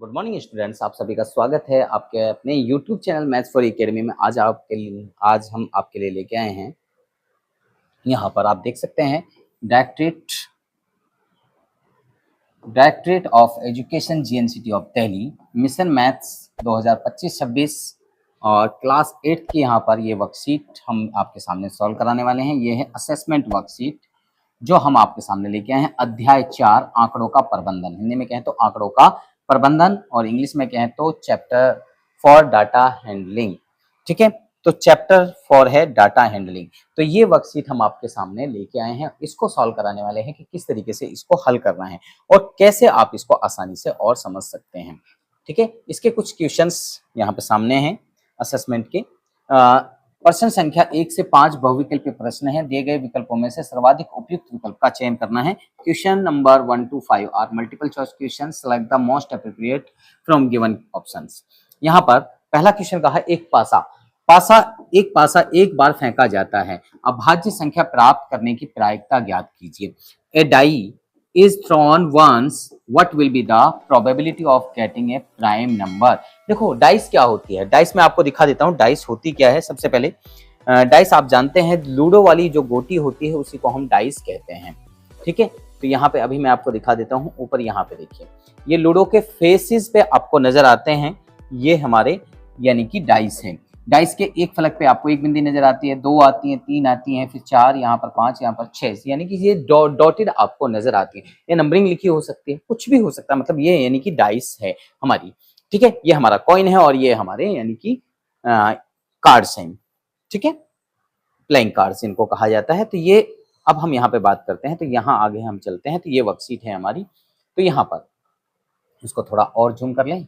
Good morning students, आप सभी का स्वागत है आपके अपने YouTube channel maths for academy में। आज हम आपके लिए लेके आए हैं, यहाँ पर आप देख सकते हैं directorate of education GNCT of Delhi mission maths 2025-26 और क्लास 8 की यहाँ पर ये वर्कशीट हम आपके सामने सॉल्व कराने वाले हैं। ये है असेसमेंट वर्कशीट जो हम आपके सामने लेके आए हैं। अध्याय 4 आंकड़ों का प्रबंधन, हिंदी में कहें तो आंकड़ों का प्रबंधन और इंग्लिश में कहें तो चैप्टर फॉर डाटा हैंडलिंग। ठीक है, तो चैप्टर 4 है डाटा हैंडलिंग। तो ये वर्कशीट हम आपके सामने लेके आए हैं, इसको सॉल्व कराने वाले हैं कि किस तरीके से इसको हल करना है और कैसे आप इसको आसानी से और समझ सकते हैं। ठीक है, इसके कुछ क्वेश्चंस यहाँ पे सामने हैं असेसमेंट के। प्रश्न संख्या 1 से 5 बहुविकल्पीय प्रश्न है। दिए गए विकल्पों में से सर्वाधिक उपयुक्त विकल्प का चयन करना है। Question number 1 to 5 are multiple choice question, select the most appropriate from given options. यहाँ पर पहला क्वेश्चन कहा है एक पासा एक बार फेंका जाता है, अभाज्य संख्या प्राप्त करने की प्रायिकता ज्ञात कीजिए। ए die is thrown once, what will be the probability of getting a prime number? देखो डाइस क्या होती है, डाइस मैं आपको दिखा देता हूँ डाइस होती क्या है। सबसे पहले डाइस आप जानते हैं, लूडो वाली जो गोटी होती है उसी को हम डाइस कहते हैं। ठीक है, तो यहाँ पे अभी मैं आपको दिखा देता हूँ। ऊपर यहाँ पे देखिए, ये लूडो के फेसेस पे आपको नजर आते हैं, ये हमारे यानी कि डाइस है। डाइस के एक फलक पे आपको एक बिंदी नजर आती है, 2 आती है, 3 आती है, फिर 4, यहाँ पर 5, यहाँ पर 6, यानी कि ये डॉटेड आपको नजर आती है। ये नंबरिंग लिखी हो सकती है, कुछ भी हो सकता है, मतलब ये यानी कि डाइस है हमारी। ठीक है, ये हमारा कॉइन है और ये हमारे यानी कि कार्ड्स हैं। ठीक है, प्लेइंग कार्ड्स इनको कहा जाता है। तो ये अब हम यहाँ पे बात करते हैं, तो यहाँ आगे हम चलते हैं। तो ये वर्कशीट है हमारी। तो यहाँ पर इसको थोड़ा और जूम कर लें।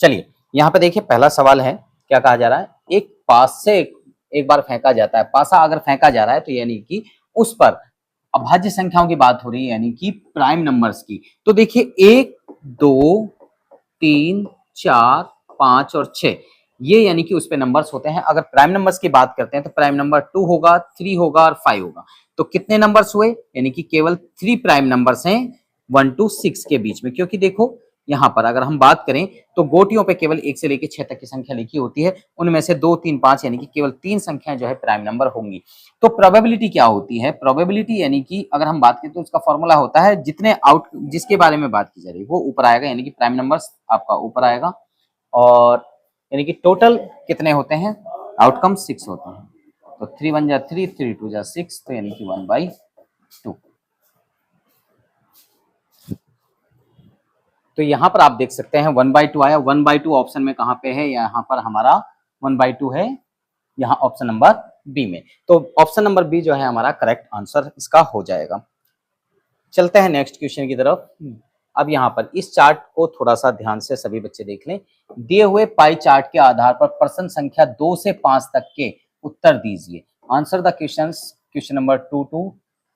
चलिए यहाँ पे देखिए, पहला सवाल है, क्या कहा जा रहा है, एक पास से एक बार फेंका जाता है। पासा अगर फेंका जा रहा है तो यानी कि उस पर अभाज्य संख्याओं की बात हो रही है, यानी कि प्राइम नंबर्स की। तो देखिए 1, 2, 3, 4, 5 और 6, ये यानी कि उस पे नंबर्स होते हैं। अगर प्राइम नंबर्स की बात करते हैं तो प्राइम नंबर 2 होगा, 3 होगा और 5 होगा। तो कितने नंबर्स हुए, यानी कि केवल 3 प्राइम नंबर्स हैं 1 to 6 के बीच में। क्योंकि देखो यहाँ पर अगर हम बात करें तो गोटियों पे केवल 1 से लेकर 6 तक की संख्या लिखी होती है, उनमें से 2, 3, 5 यानी कि केवल 3 संख्याएं जो है प्राइम नंबर होंगी। तो प्रोबेबिलिटी क्या होती है, प्रोबेबिलिटी यानी कि अगर हम बात करें तो उसका फॉर्मूला होता है, जितने जिसके बारे में बात की जा रही है वो ऊपर आएगा, यानी कि प्राइम नंबर्स आपका ऊपर आएगा, और यानी कि टोटल कितने होते हैं, आउटकम 6 होते हैं। तो 3 1 जा 3, 3 2 जा 6, तो यानी कि 1/2। तो यहाँ पर आप देख सकते हैं 1/2 आया। 1/2 ऑप्शन में कहाँ पे है, यहाँ पर हमारा 1/2 है, यहाँ ऑप्शन नंबर बी में। तो ऑप्शन नंबर बी जो है हमारा करेक्ट आंसर इसका हो जाएगा। चलते हैं नेक्स्ट क्वेश्चन की तरफ। अब यहाँ पर इस चार्ट को थोड़ा सा ध्यान से सभी बच्चे देख लें। दिए हुए पाई चार्ट के आधार पर प्रश्न संख्या 2 से 5 तक के उत्तर दीजिए। Answer the question number 2 to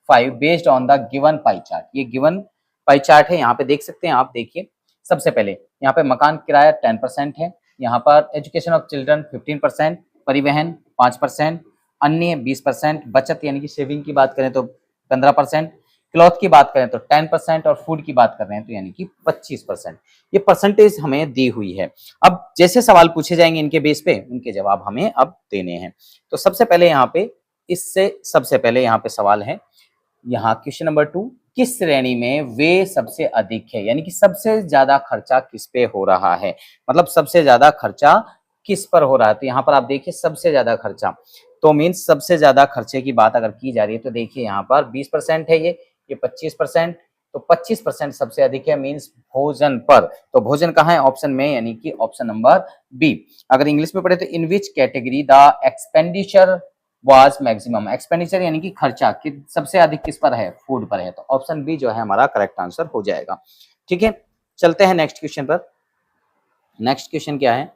5 based on the given pie chart. ये गिवन पाई चार्ट है, यहाँ पे देख सकते हैं आप। देखिए सबसे पहले यहाँ पे मकान किराया 10% है, यहाँ पर एजुकेशन ऑफ चिल्ड्रन 15%, परिवहन 5%, अन्य 20%, बचत यानी कि सेविंग की बात करें तो 15%, क्लॉथ की बात करें तो 10% और फूड की बात कर रहे हैं तो यानी कि 25%। ये परसेंटेज हमें दी हुई है। अब जैसे सवाल पूछे जाएंगे इनके बेस पे, उनके जवाब हमें अब देने हैं। तो सबसे पहले यहाँ पे सबसे पहले यहाँ पे सवाल है, यहाँ क्वेश्चन नंबर 2, किस श्रेणी में वे सबसे अधिक है, यानी कि सबसे ज्यादा खर्चा किस पे हो रहा है, मतलब सबसे ज्यादा खर्चा किस पर हो रहा है। तो यहाँ पर आप देखिए सबसे ज्यादा खर्चा, तो मीन्स सबसे ज्यादा खर्चे की बात अगर की जा रही है तो देखिए यहाँ पर 20% है, ये 25%, तो 25% सबसे अधिक है, मीन्स भोजन पर। तो भोजन कहाँ है, ऑप्शन में, यानी कि ऑप्शन नंबर बी। अगर इंग्लिश में पढ़े तो in which category the expenditure was maximum. Expenditure यानी कि खर्चा सबसे अधिक किस पर है, फूड पर है। तो ऑप्शन बी जो है हमारा करेक्ट आंसर हो जाएगा। ठीक है, चलते हैं नेक्स्ट क्वेश्चन पर। नेक्स्ट क्वेश्चन क्या है,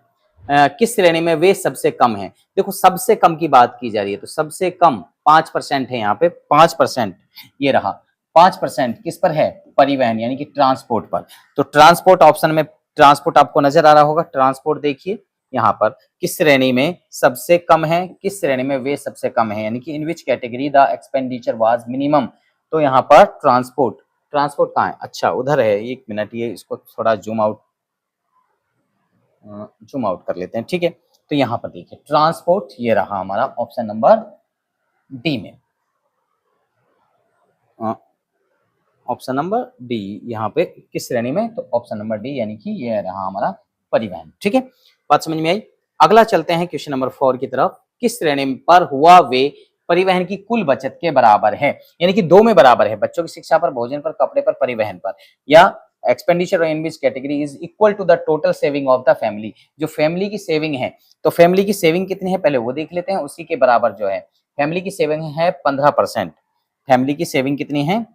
किस श्रेणी में वे सबसे कम है। देखो सबसे कम की बात की जा रही है, तो सबसे कम 5% है, यहाँ पे 5% ये रहा। 5% किस पर है, परिवहन यानी कि ट्रांसपोर्ट पर। तो ट्रांसपोर्ट ऑप्शन में ट्रांसपोर्ट आपको नजर आ रहा होगा, ट्रांसपोर्ट देखिए यहाँ पर किस श्रेणी में सबसे कम है, किस श्रेणी में वे सबसे कम है, यानी कि in which category the expenditure was minimum. तो यहाँ पर ट्रांसपोर्ट, ट्रांसपोर्ट कहाँ है, अच्छा उधर है, एक मिनट, ये इसको थोड़ा जूम आउट कर लेते हैं, ठीक है। तो यहाँ पर देखिए ट्रांसपोर्ट ये रहा हमारा ऑप्शन नंबर डी में, ऑप्शन नंबर डी यहाँ पे किस श्रेणी में, तो ऑप्शन नंबर डी यानी कि ये रहा हमारा परिवहन, ठीक है। बात समझ में आई। अगला चलते हैं क्वेश्चन नंबर 4 की तरफ। किस श्रेणी पर हुआ वे परिवहन की कुल बचत के बराबर है, यानी कि दो में बराबर है, बच्चों की शिक्षा पर, भोजन पर, कपड़े पर, परिवहन पर, या expenditure in which category is equal to the total saving of the family. जो फैमिली की सेविंग है, तो फैमिली की सेविंग कितनी है पहले वो देख लेते हैं, उसी के बराबर जो है फैमिली की सेविंग है 15%। फैमिली की सेविंग कितनी है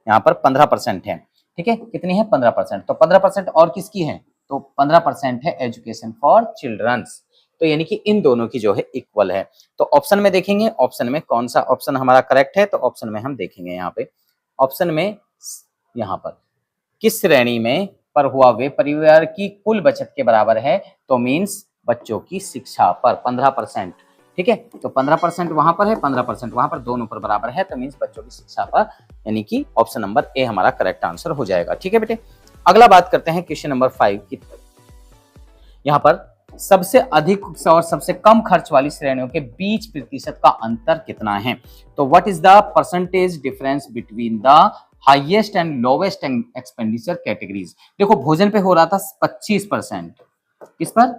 यहाँ पर 15% है, ठीक है, कितनी है 15%। तो 15% और किसकी है, तो 15% है एजुकेशन फॉर चिल्ड्रंस। तो यानी कि इन दोनों की जो है इक्वल है। तो ऑप्शन में देखेंगे, ऑप्शन में कौन सा ऑप्शन हमारा करेक्ट है, तो ऑप्शन में हम देखेंगे यहाँ पे, ऑप्शन में यहाँ पर किस श्रेणी में पर हुआ वे परिवार की कुल बचत के बराबर है, तो मीन्स बच्चों की शिक्षा पर 15%, ठीक है। तो 15% वहां पर है, 15% वहां पर, दोनों पर बराबर है, तो मीन्स बच्चों की शिक्षा पर, यानी कि ऑप्शन नंबर ए हमारा करेक्ट आंसर हो जाएगा, ठीक है बेटे। अगला बात करते हैं क्वेश्चन नंबर 5 की। यहाँ पर सबसे अधिक और सबसे कम खर्च वाली श्रेणियों के बीच प्रतिशत का अंतर कितना है, तो what is the percentage difference between the highest and lowest expenditure categories. देखो भोजन पे हो रहा था 25%, किस पर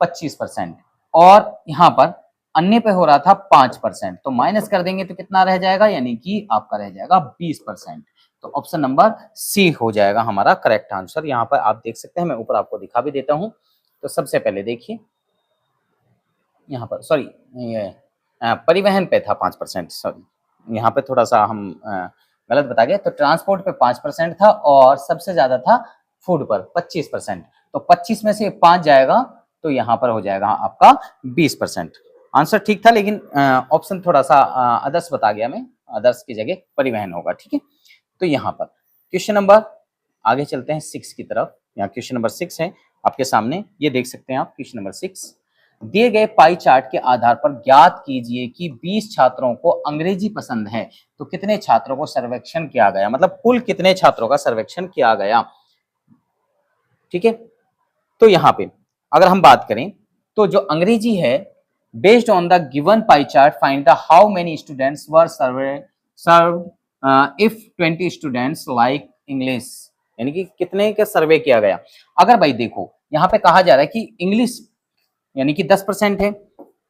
25%, और यहाँ पर अन्य पे हो रहा था 5%, तो माइनस कर देंगे तो कितना रह जाएगा, यानी कि आपका रह जाएगा 20%। तो ऑप्शन नंबर सी हो जाएगा हमारा करेक्ट आंसर। यहाँ पर आप देख सकते हैं, मैं ऊपर आपको दिखा भी देता हूं। तो सबसे पहले देखिए यहाँ पर, सॉरी ये परिवहन पे था 5%, सॉरी यहाँ पे थोड़ा सा हम गलत बता गए। तो ट्रांसपोर्ट पे 5% था और सबसे ज्यादा था फूड पर 25%। तो 25 में से 5 जाएगा तो यहाँ पर हो जाएगा आपका 20%। आंसर ठीक था, लेकिन ऑप्शन थोड़ा सा अदर्स बता गया मैं, अदर्स की जगह परिवहन होगा, ठीक है। तो यहाँ पर क्वेश्चन नंबर, आगे चलते हैं 6 की तरफ। यहाँ क्वेश्चन नंबर 6 है आपके सामने, ये देख सकते हैं आप। क्वेश्चन नंबर 6, दिए गए पाई चार्ट के आधार पर ज्ञात कीजिए कि 20 छात्रों को अंग्रेजी पसंद है, तो कितने छात्रों को सर्वेक्षण किया गया, मतलब कुल कितने छात्रों का सर्वेक्षण किया गया, ठीक है। तो यहाँ पे अगर हम बात करें तो जो अंग्रेजी है, based on the given pie chart find the how many students were served if 20 students like English, यानी कि कितने का सर्वे किया गया। अगर भाई देखो यहाँ पे कहा जा रहा है कि इंग्लिश यानी कि 10% है,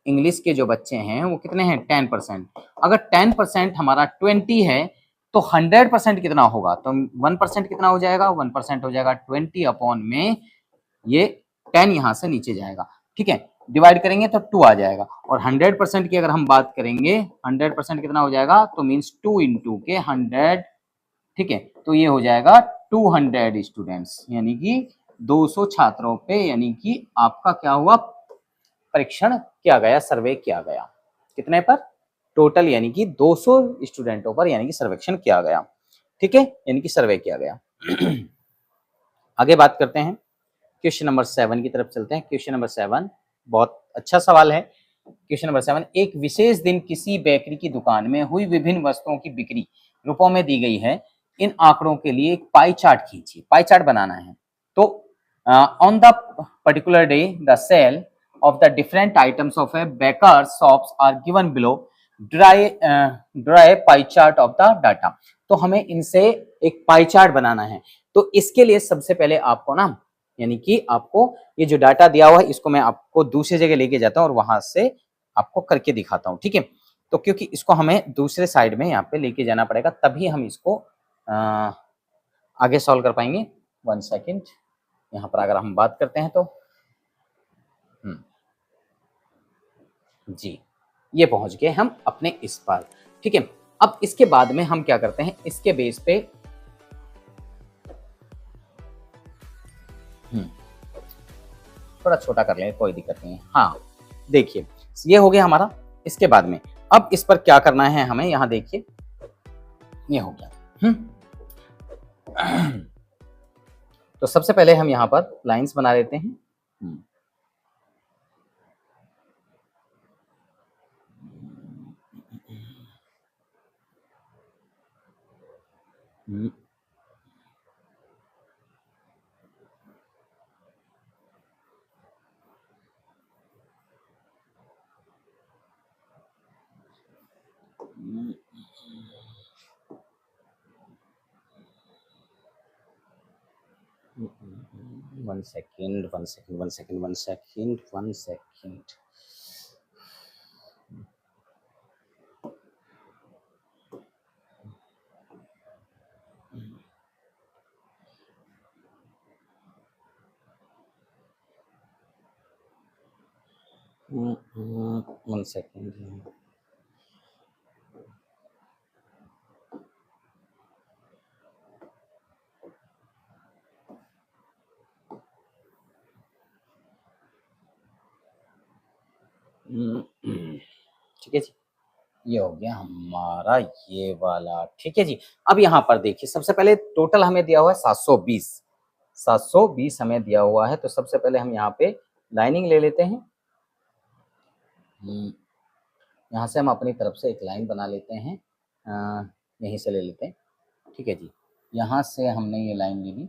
इंग्लिश के जो बच्चे हैं वो कितने हैं 10%। अगर 10% हमारा 20 है तो 100% कितना होगा, तो 1% कितना हो जाएगा, 1% हो जाएगा 20 अपॉन में ये 10 यहाँ से नीचे जाएगा, ठीक है, डिवाइड करेंगे तो 2 आ जाएगा। और 100% की अगर हम बात करेंगे, 100% कितना हो जाएगा, तो मीन्स 2 इंटू के 100, ठीक है। तो ये हो जाएगा 200 स्टूडेंट्स, यानी कि 200 छात्रों पे, यानी कि आपका क्या हुआ, परीक्षण किया गया, सर्वे किया गया, कितने पर, टोटल यानी कि 200 स्टूडेंटों पर, यानी कि सर्वेक्षण किया गया, ठीक है, यानी कि सर्वे किया गया। आगे बात करते हैं क्वेश्चन नंबर 7 की तरफ चलते हैं। क्वेश्चन नंबर 7 बहुत अच्छा सवाल है। क्वेश्चन नंबर 7, एक विशेष दिन किसी बेकरी की दुकान में हुई विभिन्न वस्तुओं की बिक्री रुपयों में दी गई है। इन आंकड़ों के लिए एक पाई चार्ट खींचिए, पाई चार्ट बनाना है। तो on the particular day the sale of the different items of a baker's shops are given below, dry pie chart of the data। तो हमें इनसे एक पाई चार्ट बनाना है। तो इसके लिए सबसे पहले आपको ना, यानी कि आपको ये जो डाटा दिया हुआ है इसको मैं आपको दूसरी जगह लेके जाता हूँ और वहां से आपको करके दिखाता हूँ, ठीक है। तो क्योंकि इसको हमें दूसरे साइड में यहाँ पे लेके जाना पड़ेगा, तभी हम इसको आगे सॉल्व कर पाएंगे। 1 सेकेंड, यहाँ पर अगर हम बात करते हैं तो जी, ये पहुंच गए हम अपने इस पर, ठीक है। अब इसके बाद में हम क्या करते हैं, इसके बेस पे थोड़ा छोटा कर लें, कोई दिक्कत नहीं है। हाँ देखिए, ये हो गया हमारा। इसके बाद में अब इस पर क्या करना है हमें, यहाँ देखिए ये हो गया। तो सबसे पहले हम यहाँ पर लाइंस बना लेते हैं। One second, one second, one second, one second, one second. One second. ठीक है जी, ये हो गया हमारा ये वाला। ठीक है जी, अब यहाँ पर देखिए सबसे पहले टोटल हमें दिया हुआ है 720, 720 हमें दिया हुआ है। तो सबसे पहले हम यहाँ पे लाइनिंग ले लेते हैं। यहाँ से हम अपनी तरफ से एक लाइन बना लेते हैं, यहीं से ले लेते हैं। ठीक है जी, यहाँ से हमने ये लाइन ले ली।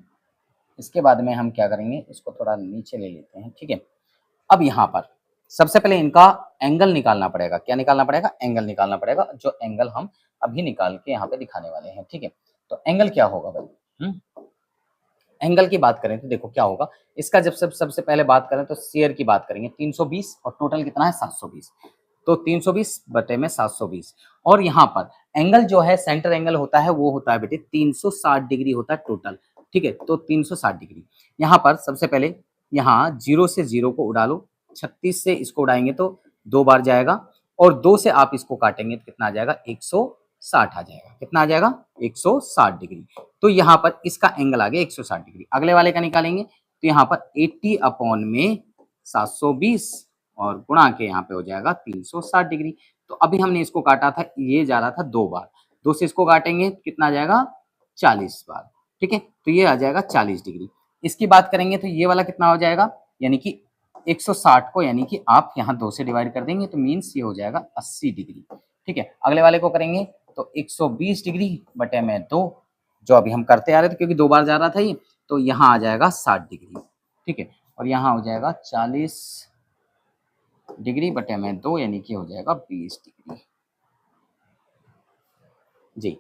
इसके बाद में हम क्या करेंगे, इसको थोड़ा नीचे ले लेते हैं। ठीक है, अब यहाँ पर सबसे पहले इनका एंगल निकालना पड़ेगा। क्या निकालना पड़ेगा? एंगल निकालना पड़ेगा, जो एंगल हम अभी निकाल के यहाँ पे दिखाने वाले हैं। ठीक है, तो एंगल क्या होगा भाई? एंगल की बात करें तो देखो क्या होगा इसका। जब सबसे पहले बात करें तो शेयर की बात करेंगे, 320 और टोटल कितना है 720। तो 320 बटे में 720, और यहाँ पर एंगल जो है सेंटर एंगल होता है वो होता है बेटे 360 डिग्री होता है टोटल। ठीक है, तो 360 डिग्री। यहाँ पर सबसे पहले यहाँ 0 से 0 को उड़ा लो, 36 से इसको उड़ाएंगे तो 2 बार जाएगा, और 2 से आप इसको काटेंगे तो कितना आ जाएगा? 160 आ जाएगा। कितना आ जाएगा? 160 डिग्री। तो यहाँ पर इसका एंगल आ गया 160 डिग्री। अगले वाले का निकालेंगे तो यहाँ पर 80 अपॉन में 720 और गुणा के यहाँ पे हो जाएगा 360 डिग्री। तो अभी हमने इसको काटा था, ये जा रहा था 2 बार, 2 से इसको काटेंगे कितना आ जाएगा? 40 बार। ठीक है, तो ये आ जाएगा 40 डिग्री। इसकी बात करेंगे तो ये वाला कितना हो जाएगा, यानी कि 160 को यानी कि आप यहाँ 2 से डिवाइड कर देंगे तो मीन्स ये हो जाएगा 80 डिग्री। ठीक है, अगले वाले को करेंगे तो 120 डिग्री बटे में 2, जो अभी हम करते आ रहे थे क्योंकि 2 बार जा रहा था ये, तो यहाँ आ जाएगा 60 डिग्री। ठीक है, और यहाँ हो जाएगा 40 डिग्री बटे में 2, यानी कि हो जाएगा 20 डिग्री जी।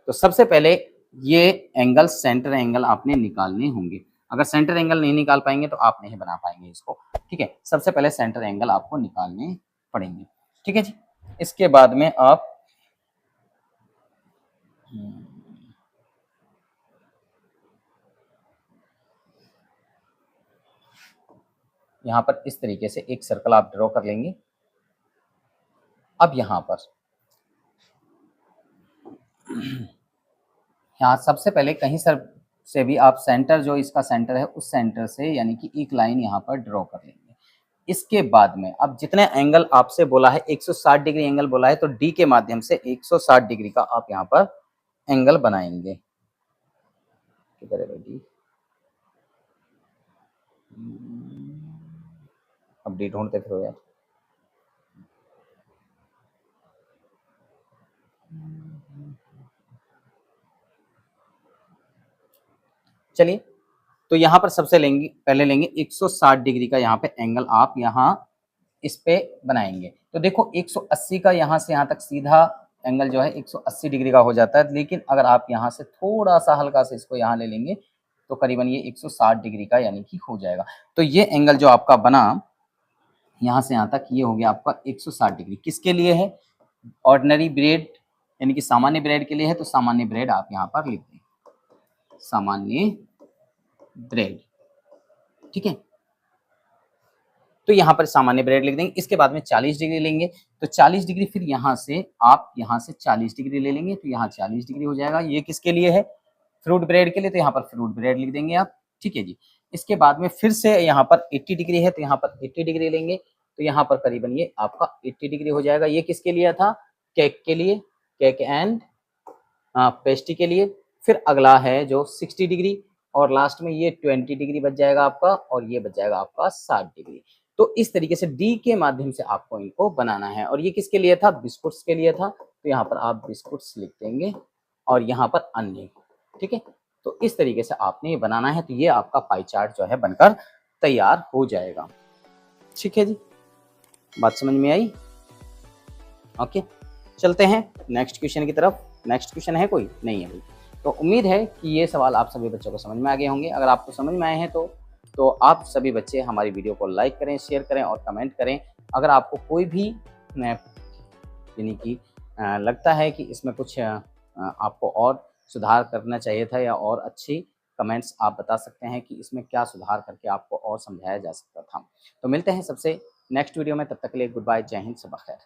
तो सबसे पहले ये एंगल सेंटर एंगल आपने निकालने होंगे। अगर सेंटर एंगल नहीं निकाल पाएंगे तो आप नहीं बना पाएंगे इसको। ठीक है, सबसे पहले सेंटर एंगल आपको निकालने पड़ेंगे। ठीक है जी, इसके बाद में आप यहाँ पर इस तरीके से एक सर्कल आप ड्रॉ कर लेंगे। अब यहाँ पर यहाँ सबसे पहले कहीं से भी आप सेंटर, जो इसका सेंटर है उस सेंटर से यानी कि एक लाइन यहाँ पर ड्रॉ कर लेंगे। इसके बाद में अब जितने एंगल आपसे बोला है 160 डिग्री एंगल बोला है, तो डी के माध्यम से 160 डिग्री का आप यहाँ पर एंगल बनाएंगे। किधर है डी? अब डी ढूंढते फिर यार। चलिए, तो यहाँ पर सबसे पहले लेंगे 160 डिग्री का यहाँ पे एंगल आप यहाँ इस पे बनाएंगे। तो देखो 180 का यहाँ से यहाँ तक सीधा एंगल जो है 180 डिग्री का हो जाता है, लेकिन अगर आप यहाँ से थोड़ा सा हल्का से इसको यहाँ ले लेंगे तो करीबन ये 160 डिग्री का यानी कि हो जाएगा। तो ये एंगल जो आपका बना यहाँ से यहाँ तक, ये हो गया आपका 160 डिग्री। किसके लिए है? ऑर्डिनरी ब्रेड यानी कि सामान्य ब्रेड के लिए है। तो सामान्य ब्रेड आप यहाँ पर लिख दें, सामान्य ब्रेड। ठीक है, तो यहाँ पर सामान्य ब्रेड लिख देंगे। इसके बाद में 40 डिग्री लेंगे, तो 40 डिग्री फिर यहाँ से आप यहाँ से 40 डिग्री ले लेंगे तो यहाँ 40 डिग्री हो जाएगा। ये किसके लिए है? फ्रूट ब्रेड के लिए, तो यहाँ पर फ्रूट ब्रेड लिख देंगे आप। ठीक है जी, इसके बाद में फिर से यहाँ पर 80 डिग्री है तो यहाँ पर 80 डिग्री लेंगे, तो यहाँ पर करीबन ये आपका 80 डिग्री हो जाएगा। ये किसके लिए था? केक के लिए, केक एंड पेस्ट्री के लिए। फिर अगला है जो 60 डिग्री, और लास्ट में ये 20 डिग्री बच जाएगा आपका और ये बच जाएगा आपका 60 डिग्री। तो इस तरीके से डी के माध्यम से आपको इनको बनाना है। और ये किसके लिए था? बिस्कुट्स के लिए था। तो यहाँ पर आप बिस्कुट्स लिख देंगे और यहाँ पर अन्य, ठीक है। तो इस तरीके से आपने ये बनाना है। तो ये आपका पाई चार्ट जो है बनकर तैयार हो जाएगा। ठीक है जी, बात समझ में आई? ओके, चलते हैं नेक्स्ट क्वेश्चन की तरफ। नेक्स्ट क्वेश्चन है कोई? नहीं है भाई। तो उम्मीद है कि ये सवाल आप सभी बच्चों को समझ में आ गए होंगे। अगर आपको समझ में आए हैं तो आप सभी बच्चे हमारी वीडियो को लाइक करें, शेयर करें और कमेंट करें। अगर आपको कोई भी यानी कि लगता है कि इसमें कुछ आपको और सुधार करना चाहिए था या और अच्छी कमेंट्स आप बता सकते हैं कि इसमें क्या सुधार करके आपको और समझाया जा सकता था। तो मिलते हैं सबसे नेक्स्ट वीडियो में, तब तक के लिए गुड बाय, जय हिंद, सबा खैर।